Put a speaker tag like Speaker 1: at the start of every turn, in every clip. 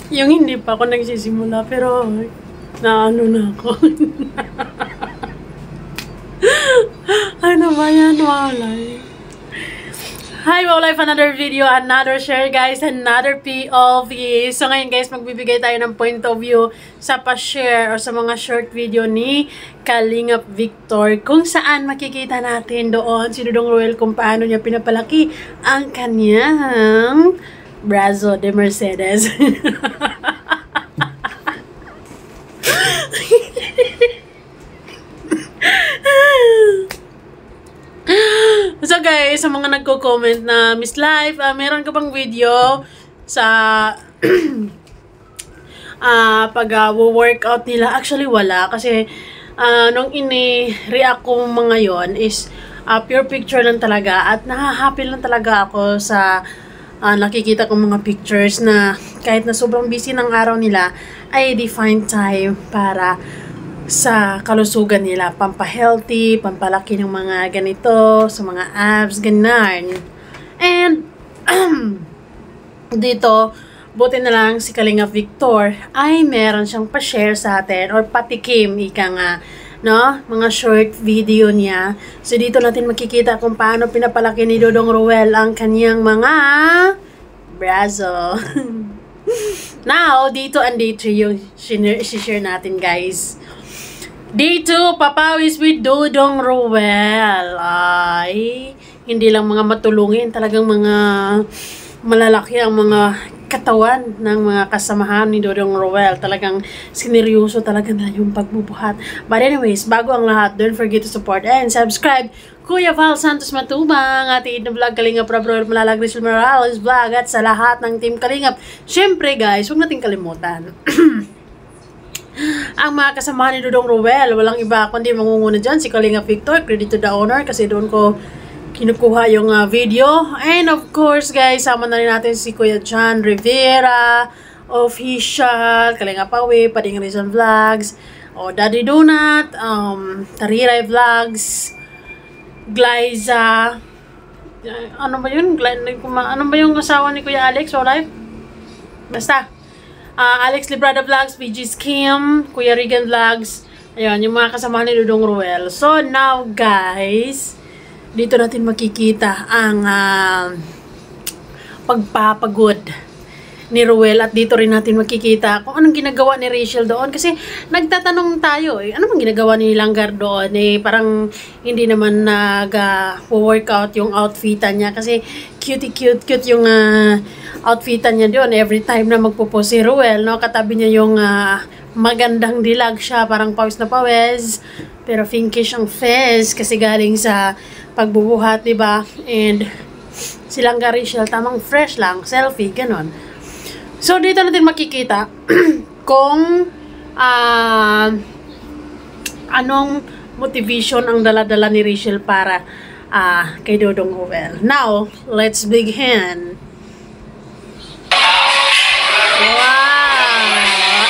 Speaker 1: Yung hindi pa ako nagsisimula, pero naano na ako. Ano ba yan? Walay. Hi, Walay, another video, another share guys, another POV. So ngayon guys, magbibigay tayo ng point of view sa pa-share or sa mga short video ni Kalingap Victor, kung saan makikita natin doon si Dudong Roel kung paano niya pinapalaki ang kanyang brazo de Mercedes. So guys, sa mga nagko-comment na Miss Life, meron ka bang video sa pag-workout nila? Actually wala, kasi nung ini-react ko mga yon is pure picture lang talaga, at nahahappy lang talaga ako sa nakikita kong mga pictures na kahit na sobrang busy ng araw nila ay define time para sa kalusugan nila, pampahealthy, pampalaki ng mga ganito, sa mga abs, ganyan. And, dito, buti na lang si Kalingap Victor ay meron siyang pa-share sa atin, or patikim, ika nga, no? Mga short video niya. So, dito natin makikita kung paano pinapalaki ni Dudong Roel ang kanyang mga brazo. Now, dito and day 3 yung share natin, guys. Day 2, papawis with Dudong Roel. Ay, hindi lang mga matulungin, talagang mga malalaki ang mga katawan ng mga kasamahan ni Dudong Roel. Talagang sineryoso talaga na yung pagbubuhat. But anyways, bago ang lahat, don't forget to support and subscribe Kuya Val Santos Matubang, Ate Ed na Vlog, Kalingap Rob Roel, Malalag Rizal Morales Vlog, at sa lahat ng Team Kalingap. Syempre guys, huwag nating kalimutan ang mga kasama ni Dudong Roel, walang iba kundi mangunguna dyan si Kalingap Victor, credit to the owner, kasi doon ko kinukuha yung video. And of course guys, sama na rin natin si Kuya John Rivera Official, Kalingap Awe, Pading Rizal Vlogs, o Daddy Donut, Tariray Vlogs, Glyza, ano ba yun? Ano ba yung asawa ni Kuya Alex? Alright? Basta Alex Librada Vlogs, VG's Kim, Kuya Regan Vlogs. Ayun, yung mga kasama ni Dudong Roel. So, now guys, dito natin makikita ang pagpapagod ni Roel, at dito rin natin makikita kung anong ginagawa ni Rachel doon. Kasi nagtatanong tayo, ano bang ginagawa ni Langgar doon? Parang hindi naman nag-workout yung outfitan niya, kasi cute yung outfitan niya doon. Every time na magpo-post si Roel, no, katabi niya yung magandang dilag siya, parang pawis na pawis, pero pinkish ang face kasi galing sa pagbubuhat, diba? And si Langgar Rachel, tamang fresh lang, selfie, ganon. So, dito natin makikita kung anong motivation ang dala-dala ni Rachel para kay Dudong Roel. Now, let's begin. Wow!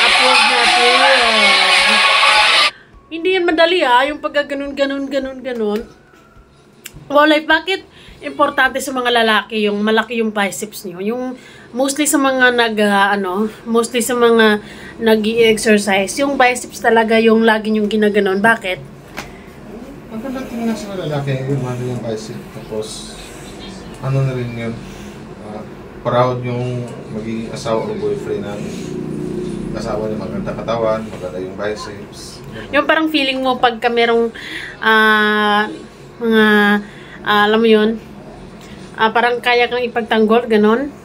Speaker 1: Upload natin. Hindi yan madali yung pagka-ganon. Walay, bakit importante sa mga lalaki yung malaki yung biceps niyo? Yung mostly sa mga mostly sa mga nag-i-exercise, yung biceps talaga yung lagi yung ginaganon. Bakit?
Speaker 2: Maganda tingnan sa mga lalaki yung yung biceps, tapos ano na rin yun, proud yung magiging asawa o boyfriend natin. Asawa niya maganda katawan, maganda yung biceps.
Speaker 1: Yung parang feeling mo pagka merong mga alam mo yun, parang kaya kang ipagtanggol, ganon.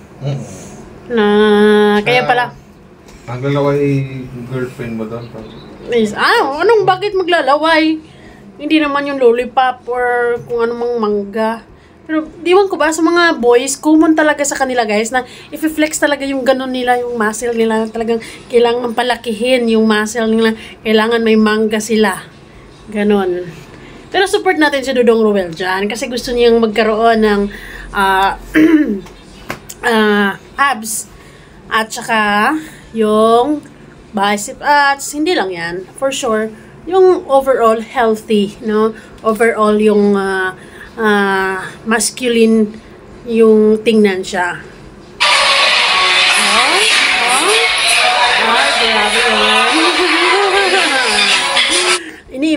Speaker 1: Na kaya pala
Speaker 2: maglalaway girlfriend mo doon.
Speaker 1: Anong bakit maglalaway? Hindi naman yung lollipop or kung anong mangga. Pero diwan ko ba sa mga boys, common talaga sa kanila guys na i-flex talaga yung ganon nila, yung muscle nila, talagang kailangan palakihin yung muscle nila, kailangan may mangga sila, ganon. Pero support natin si Dudong Roel dyan kasi gusto niyang magkaroon ng abs at saka yung bicep, at hindi lang yan, for sure yung overall healthy, no? Overall yung masculine yung tingnan siya.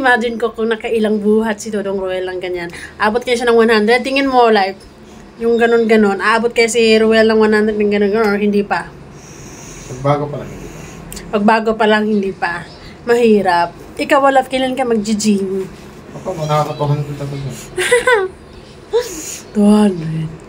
Speaker 1: imagine ko kung nakailang buhat si Dodong Roel ng ganyan. Abot kaya siya ng 100. Tingin mo, like, yung ganon-ganon. Abot kaya si Roel ng 100 ng ganon-ganon or hindi pa?
Speaker 2: Pagbago pa lang, hindi pa.
Speaker 1: Pagbago pa lang, hindi pa. Mahirap. Ikaw, Olaf, kailan ka mag-gym?
Speaker 2: Ako, nakakatuhan ko talaga.
Speaker 1: 200.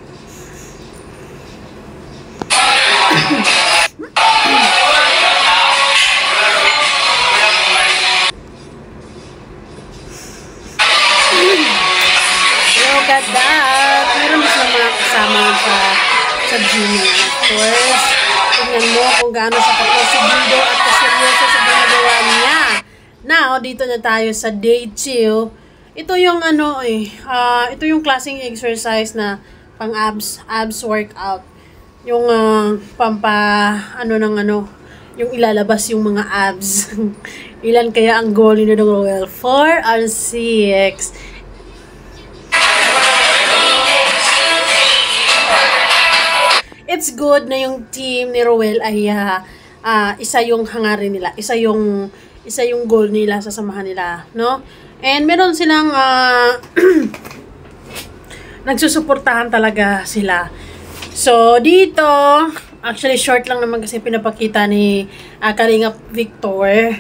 Speaker 1: Look at that! Meron ba silang mga kasama sa gym niya? Of course, tingnan mo kung gaano siya kaposibido at kaseryoso sa ginagawa niya. Now, dito na tayo sa day 2. Ito yung ito yung klaseng exercise na pang abs workout. Yung yung ilalabas yung mga abs. Ilan kaya ang goal ni Dodong Roel? 4 or 6? It's good na yung team ni Roel ay isa yung hangarin nila, isa yung goal nila, sasamahan nila, no? And meron silang nagsusuportahan talaga sila. So dito, actually short lang naman kasi pinapakita ni Kalingap Victor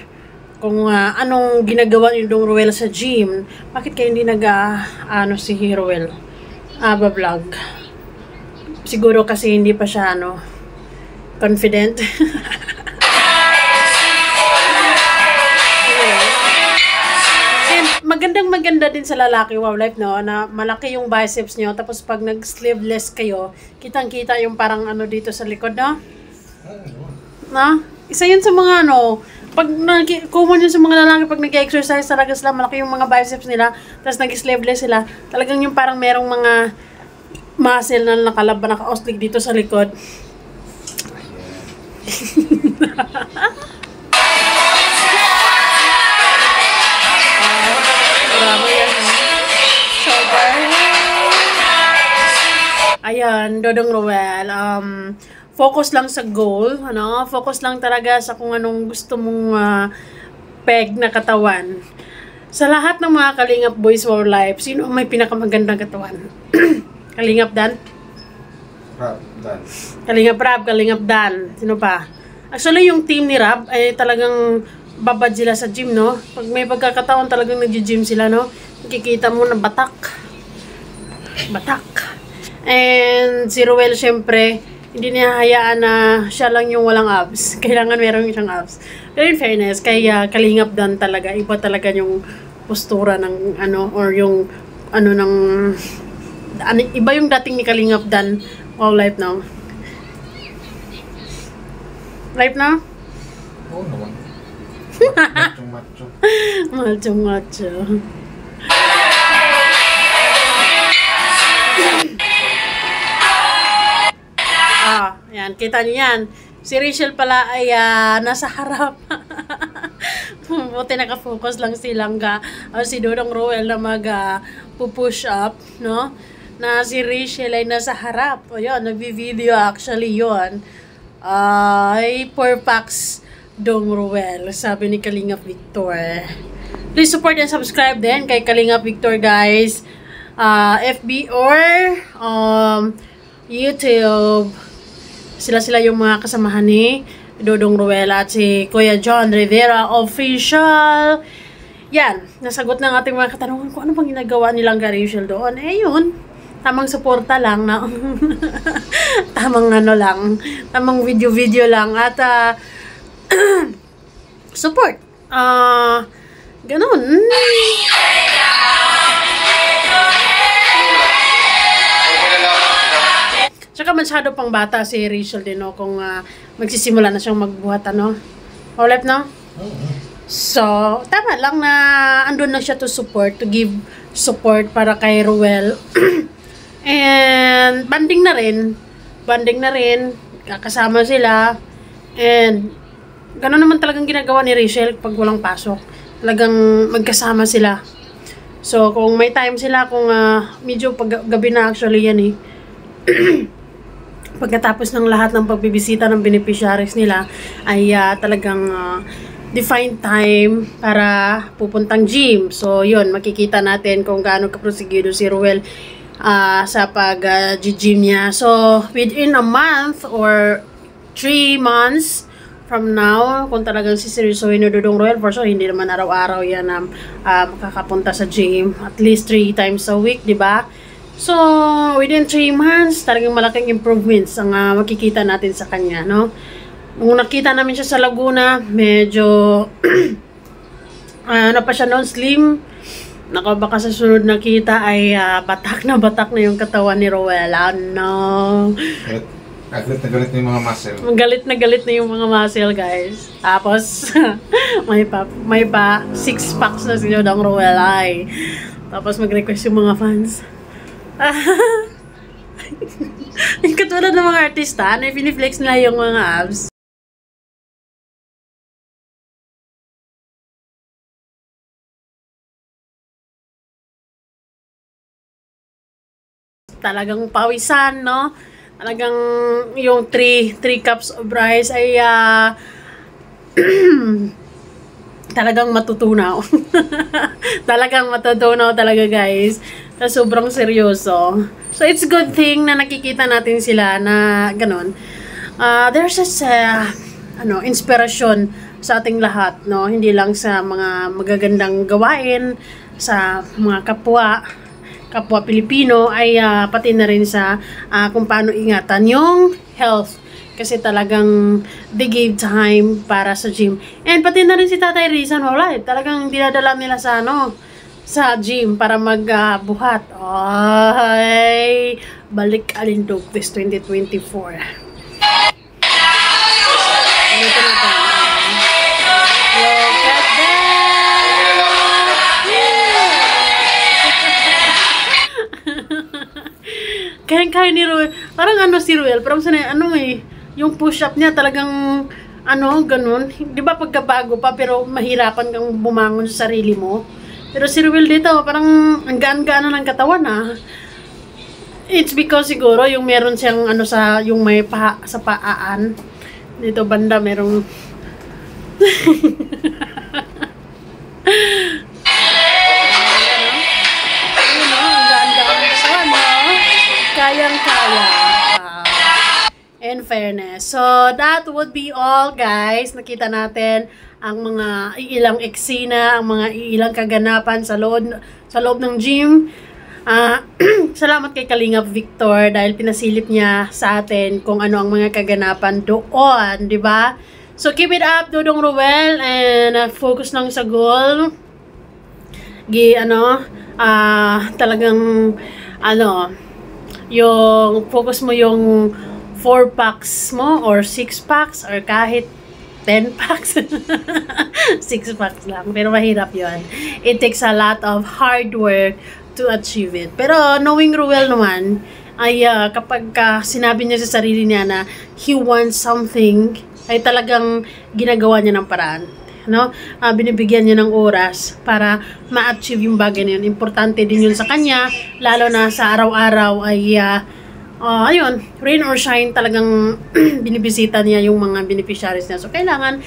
Speaker 1: kung anong ginagawa ni Dodong Roel sa gym. Bakit kayo hindi si Roel vlog? Siguro kasi hindi pa siya confident. And maganda din sa lalaki, wow life, no, na malaki yung biceps nyo, tapos pag nag-sleeveless kayo, kitang-kita yung parang dito sa likod, no? No? Isa yun sa mga pag common yun sa mga lalaki pag nag-exercise talaga sila, malaki yung mga biceps nila, tapos nag-sleeveless sila, talagang yung parang merong mga muscle na nakalaban, naka-oslig dito sa likod. Grabe yan. Shoulder. Ayan, Dodong Roel. Focus lang sa goal, focus lang talaga sa kung anong gusto mong peg na katawan. Sa lahat ng mga Kalingap Boys for Life, sino ang may pinakamagandang katawan? Kalingap Dan?
Speaker 2: Rab, Dan.
Speaker 1: Kalingap Rab, Kalingap Dan. Sino pa? Actually, yung team ni Rab ay talagang babad sila sa gym, no? Pag may pagkakataon talagang nag-gym sila, no? Nakikita mo na batak. Batak. And si Roel, syempre, hindi niya hayaan na siya lang yung walang abs. Kailangan meron siyang abs. Pero in fairness, kaya Kalingap Dan talaga, iba talaga yung postura ng or yung iba yung dating ni Kalingap Dan. All life now. Life now?
Speaker 2: Oo naman. Macho.
Speaker 1: Macho. Yan. Kita niyo yan. Si Rachel pala ay nasa harap. Buti nakafocus lang silang si Dodong Roel na push up, no? Na si Rachel ay nasa harap. O yun, nagbi-video actually yun. Ay, 4 packs Dodong Roel, sabi ni Kalingap Victor. Please support and subscribe din kay Kalingap Victor, guys. FB or YouTube. Sila yung mga kasamahan ni Dodong Roel at si Kuya John Rivera Official. Yan, nasagot ng ating mga katanungan kung ano bang ginagawa nilang Rachel doon. Yun. Tamang suporta lang na tamang tamang video lang at support. Ganun. Tsaka masyado pang bata si Rachel din, no, kung magsisimula na siyang magbuhat, Olep, no? So, tama lang na andun na siya to give support para kay Roel. And banding na rin, kakasama sila. And gano'n naman talagang ginagawa ni Rachel pag walang pasok. Talagang magkasama sila. So, kung may time sila, kung medyo gabi na actually yan pagkatapos ng lahat ng pagbibisita ng beneficiaries nila, ay talagang defined time para pupuntang gym. So, yun, makikita natin kung gaano kaprosigido si Ruel sa pag-gym niya. So, within a month or 3 months from now, kung talagang siseryosohin ni Dudong Ruel, for sure, hindi naman araw-araw yan makakapunta sa gym. At least 3 times a week, di ba? So, within 3 months, talagang malaking improvements ang makikita natin sa kanya, no? Nung nakita namin siya sa Laguna, medyo ano pa siya noon, slim. Baka sa sunod nakita ay batak na yung katawan ni Ruel. No.
Speaker 2: Galit na galit na yung mga muscle.
Speaker 1: Galit na galit na yung mga muscle, guys. Tapos, may pa 6 packs na si Dudong Ruel ay. Tapos mag-request yung mga fans. Yung katulad ng mga artista, na piniflex nila yung mga abs. Talagang pawisan, no? Talagang yung 3 cups of rice ay talagang matutunaw. Talagang matutunaw talaga, guys. Na sobrang seryoso. So, it's good thing na nakikita natin sila na ganun. There's just inspirasyon sa ating lahat, no? Hindi lang sa mga magagandang gawain, sa mga kapwa Pilipino, ay pati na rin sa kung paano ingatan yung health. Kasi talagang they gave time para sa gym. And pati na rin si Tatay Rizan, wala eh. Talagang dinadala nila sa sa gym para magbuhat. Ay, balik Alindog Fest 2024. Ito na ito. Kaya ni Ruel. Parang si Ruel. Parang yung push-up niya talagang, ganun. Di ba pagkabago pa, pero mahirapan kang bumangon sa sarili mo. Pero si Ruel dito, parang ang gaan-gaan ng katawan, It's because siguro, yung meron siyang, yung may sa paan. Dito banda, merong... Kayang-kaya. In fairness. So, that would be all, guys. Nakita natin ang mga ilang eksena, ang mga ilang kaganapan sa loob ng gym. Salamat kay Kalingap Victor dahil pinasilip niya sa atin kung ano ang mga kaganapan doon, di ba? So, keep it up, Dudong Ruel, and focus lang sa goal. Talagang, yung focus mo yung 4 packs mo or 6 packs or kahit 10 packs. 6 packs lang. Pero mahirap yun. It takes a lot of hard work to achieve it. Pero knowing Ruel naman, ay kapag sinabi niya sa sarili niya na he wants something, ay talagang ginagawa niya ng paraan. Binibigyan niya ng oras para ma-achieve yung bagay na yun. Importante din yun sa kanya, lalo na sa araw-araw ay ayun, rain or shine, talagang binibisita niya yung mga beneficiaries niya. So, kailangan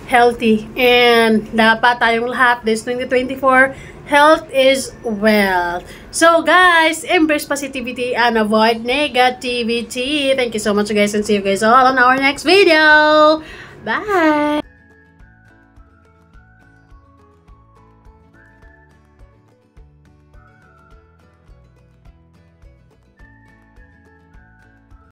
Speaker 1: healthy. And dapat tayong lahat, this 2024, health is wealth. So, guys, embrace positivity and avoid negativity. Thank you so much, guys, and see you guys all on our next video. Bye!